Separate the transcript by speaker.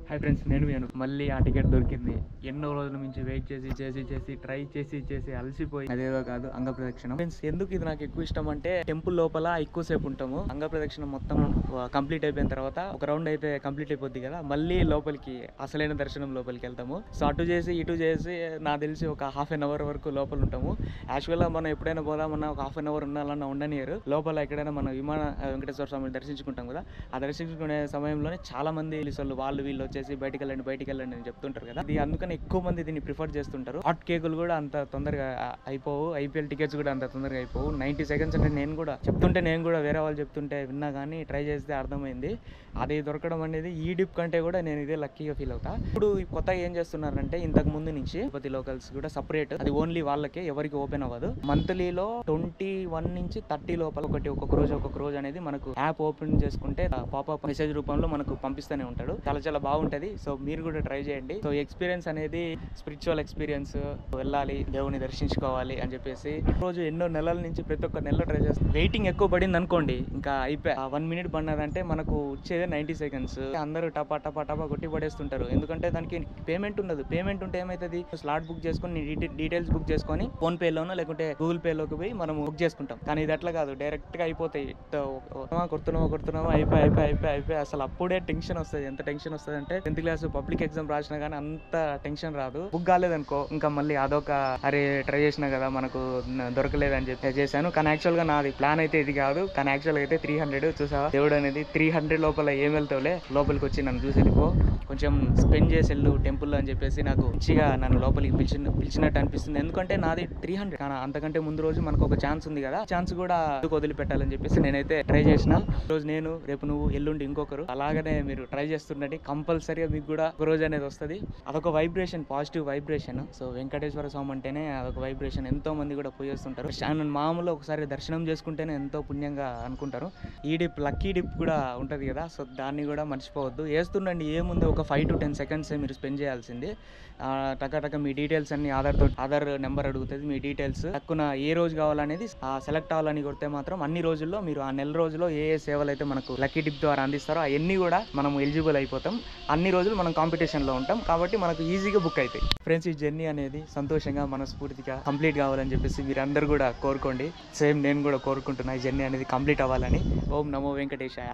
Speaker 1: Hi friends, నేను మళ్ళీ ఆ టికెట్ దొరికింది. ఎన్నో రోజుల నుంచి వెయిట్ చేసి ట్రై చేసి అలసిపోయి అదేదో కాదు అంగ ప్రదక్షిణం. ఫ్రెండ్స్, ఎందుకు ఇది నాకు ఎక్కువ ఇష్టం అంటే టెంపుల్ లోపల ఎక్కువసేపు ఉంటాము. అంగ ప్రదక్షిణం మొత్తం కంప్లీట్ అయిపోయిన తర్వాత ఒక రౌండ్ అయితే కంప్లీట్ అయిపోద్ది కదా, మళ్ళీ లోపలికి అసలైన దర్శనం లోపలికి వెళ్తాము. సో అటు చేసి ఇటు చేసి నాకు తెలిసి ఒక హాఫ్ అన్ అవర్ వరకు లోపల ఉంటాము. యాక్చువల్గా మనం ఎప్పుడైనా పోదామన్నా ఒక హాఫ్ అన్ అవర్ ఉండాలన్నా ఉండనియరు. లోపల ఎక్కడైనా మనం విమాన వెంకటేశ్వర స్వామిని దర్శించుకుంటాం కదా, ఆ దర్శించుకునే సమయంలోనే చాలా మంది వాళ్ళు వీళ్ళు వచ్చేసి బయటికి వెళ్ళండి అని చెప్తుంటారు కదా. అది అందుకని ఎక్కువ మంది దీన్ని ప్రిఫర్ చేస్తుంటారు. హాట్ కేకులు కూడా అంత తొందరగా అయిపోవు, ఐపీఎల్ టికెట్స్ కూడా అంత తొందరగా అయిపోవు. 90 seconds అంటే నేను కూడా వేరే వాళ్ళు చెప్తుంటే విన్నా కానీ ట్రై చేస్తే అర్థమైంది. అది దొరకడం అనేది ఈ డిప్ కంటే కూడా నేను ఇదే లక్కీగా ఫీల్ అవుతా. ఇప్పుడు కొత్తగా ఏం చేస్తున్నారంటే ఇంతకు ముందు నుంచి తిరుపతి లోకల్స్ కూడా సపరేట్, అది ఓన్లీ వాళ్ళకే, ఎవరికి ఓపెన్ అవ్వదు. మంత్లీలో 21 నుంచి 30 లోపల ఒక్కొక్క రోజు అనేది మనకు యాప్ ఓపెన్ చేసుకుంటే పాపప్ మెసేజ్ రూపంలో మనకు పంపిస్తూనే ఉంటాడు. చాలా బాగుంటది. సో మీరు కూడా ట్రై చేయండి. సో ఎక్స్పీరియన్స్ అనేది స్పిరిచువల్ ఎక్స్పీరియన్స్, వెళ్ళాలి దేవుని దర్శించుకోవాలి అని చెప్పేసి రోజు ఎన్నో నెలల నుంచి ప్రతి ఒక్క నెలలో ట్రై చేస్తాం. వెయిటింగ్ ఎక్కువ పడింది అనుకోండి, ఇంకా అయిపోయి 1 minute పడినదంటే మనకు వచ్చేదే 90 seconds. అందరూ టపా కొట్టి పడేస్తుంటారు. ఎందుకంటే దానికి పేమెంట్ ఉండదు. పేమెంట్ ఉంటే ఏమైతుంది, స్లాట్ బుక్ చేసుకొని డీటెయిల్స్ బుక్ చేసుకొని ఫోన్ పే లోనో లేకుంటే గూగుల్ పే లోకి పోయి మనం బుక్ చేసుకుంటాం. కానీ ఇది అట్లా కాదు, డైరెక్ట్ గా అయిపోతాయి. కొడుతున్నామా అయిపోయి అసలు అప్పుడే టెన్షన్ వస్తుంది. ఎంత టెన్షన్ వస్తుంది అంటే 10th class పబ్లిక్ ఎగ్జామ్ రాసినా కానీ అంత టెన్షన్ రాదు. బుక్ కాలేదనుకో ఇంకా మళ్ళీ అదొక అరే ట్రై చేసినా కదా మనకు దొరకలేదని చెప్పి చేశాను. కానీ యాక్చువల్ గా నాది ప్లాన్ అయితే ఇది కాదు. కానీ యాక్చువల్ గా అయితే 300 చూసావా, దేవుడు అనేది 300 లోపల ఏం వెళ్తావులే, లోపలికి వచ్చి నన్ను చూసి వెళ్ళిపో, కొంచెం స్పెండ్ చేసి వెళ్ళు టెంపుల్ అని చెప్పేసి నాకు మంచిగా నన్ను లోపలికి పిలిచినట్టు అనిపిస్తుంది. ఎందుకంటే నాది 300, కానీ అంతకంటే ముందు రోజు మనకు ఒక ఛాన్స్ ఉంది కదా, ఛాన్స్ కూడా వదిలిపెట్టాలని చెప్పేసి నేనైతే ట్రై చేసిన. రోజు నేను, రేపు నువ్వు, ఎల్లుండి ఇంకొకరు, అలాగనే మీరు ట్రై చేస్తుండండి. కంపల్సరీగా మీకు కూడా ఒక రోజు అనేది వస్తుంది. అదొక vibration, positive vibration. So Venkateswara Swami అంటేనే అదొక వైబ్రేషన్. ఎంతో మంది కూడా పోయేస్తుంటారు. మామూలు ఒకసారి దర్శనం చేసుకుంటేనే ఎంతో పుణ్యంగా అనుకుంటారు. ఈ డిప్, లక్కీ డిప్ కూడా ఉంటది కదా, సో దాన్ని కూడా మర్చిపోవద్దు. వేస్తుండండి. ఏముంది, ఒక 5 to 10 seconds మీరు స్పెండ్ చేయాల్సింది. టక మీ డీటెయిల్స్ అన్ని ఆధార్ నెంబర్ అడుగుతుంది. మీ డీటెయిల్స్ తక్కువ ఏ రోజు కావాలనేది సెలెక్ట్ అవ్వాలని కొడితే మాత్రం అన్ని రోజుల్లో మీరు ఆ నెల రోజులో ఏ సేవలు అయితే మనకు లక్కీ డిప్ ద్వారా అందిస్తారో అవన్నీ కూడా మనం ఎలిజిబుల్ అయిపోతాం. అన్ని రోజులు మనం కాంపిటీషన్ లో ఉంటాం కాబట్టి మనకు ఈజీగా బుక్ అవుతాయి. ఫ్రెండ్స్, ఈ జర్నీ అనేది సంతోషంగా మనస్ఫూర్తిగా కంప్లీట్ కావాలని చెప్పేసి మీరు అందరు కూడా కోరుకోండి. సేమ్ నేను కూడా కోరుకుంటున్నా ఈ జర్నీ అనేది కంప్లీట్ అవ్వాలని. ఓం నమో వెంకటేశాయ.